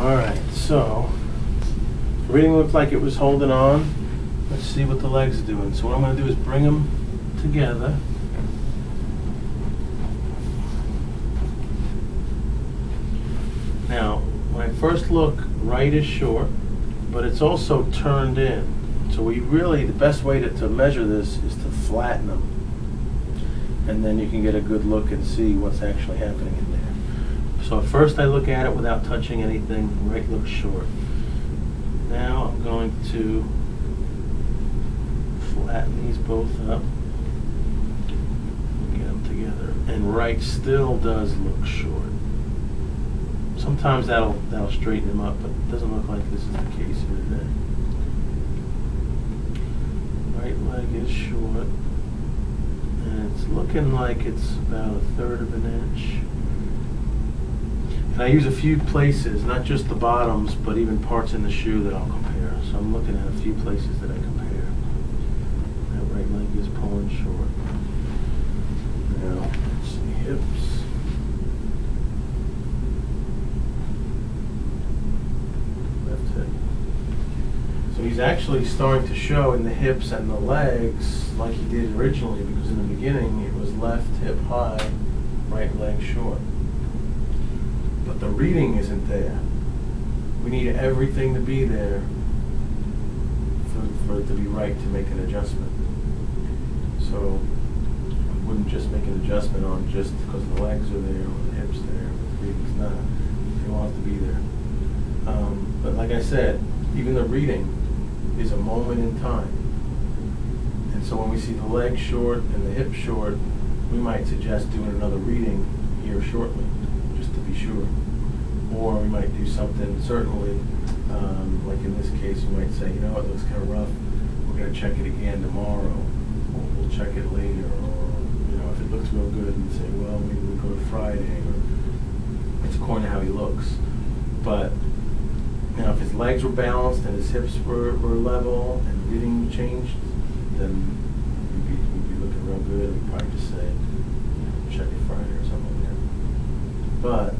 Alright, so reading looked like it was holding on. Let's see what the legs are doing. So what I'm going to do is bring them together. Now, when I first look, right is short, but it's also turned in. So we really, the best way to measure this is to flatten them. And then you can get a good look and see what's actually happening in there. So at first I look at it without touching anything. Right looks short. Now I'm going to flatten these both up. Get them together. And right still does look short. Sometimes that'll straighten them up, but it doesn't look like this is the case here today. Right leg is short. And it's looking like it's about 1/3 of an inch. And I use a few places, not just the bottoms, but even parts in the shoe that I'll compare. So I'm looking at a few places that I compare. That right leg is pulling short. Now, let's see, hips. Left hip. So he's actually starting to show in the hips and the legs like he did originally, because in the beginning it was left hip high, right leg short. But the reading isn't there. We need everything to be there for it to be right to make an adjustment. So we wouldn't just make an adjustment on just because the legs are there or the hips there, but the reading's not. They want it to be there. But like I said, even the reading is a moment in time. And so when we see the leg short and the hip short, we might suggest doing another reading here shortly, just to be sure. Or we might do something, certainly, like in this case, we might say, you know, it looks kind of rough. We're going to check it again tomorrow. Or we'll check it later. Or, you know, if it looks real good, and say, well, maybe we'll go to Friday. Or it's according to how he looks. But, you know, if his legs were balanced and his hips were level and the reading changed, then we'd be looking real good. We'd probably just say, you know, check it Friday or something like that. But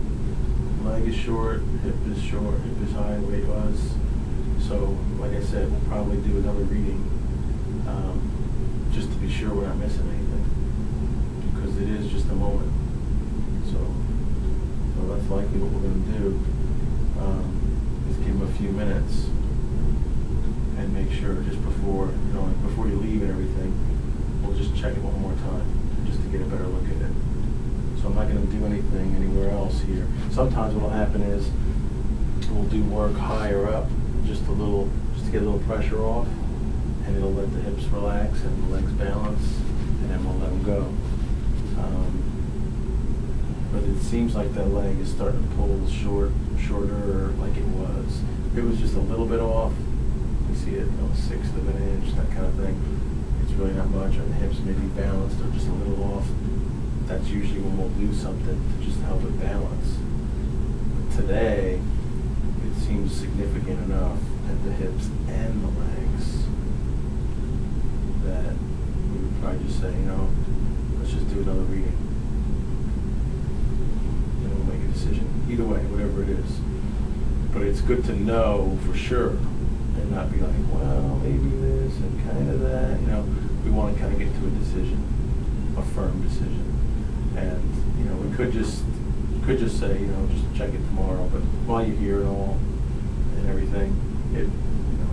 leg is short, hip is short, hip is high, weight was. So, like I said, we'll probably do another reading just to be sure we're not missing anything, because it is just a moment. So that's likely what we're going to do. Is give him a few minutes and make sure just before, you know, like before you leave and everything, we'll just check it one more time just to get a better look at it. So I'm not going to do anything anywhere else here. Sometimes what will happen is we'll do work higher up, just to get a little pressure off, and it'll let the hips relax and the legs balance, and then we'll let them go. But it seems like that leg is starting to pull shorter like it was. If it was just a little bit off, you see it, you know, 1/6 of an inch, that kind of thing. It's really not much. Or the hips may be balanced or just a little off. That's usually when we'll do something to just help it balance. But today, it seems significant enough at the hips and the legs that we would probably just say, you know, let's just do another reading. And we'll make a decision. Either way, whatever it is. But it's good to know for sure and not be like, well, maybe this and kind of that. You know, we want to kind of get to a decision, a firm decision. And, you know, we could just say, you know, just check it tomorrow. But while you're here and all and everything, it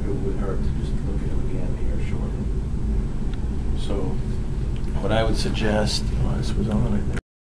would hurt to just look at it again here shortly. So what I would suggest, this was on, I think.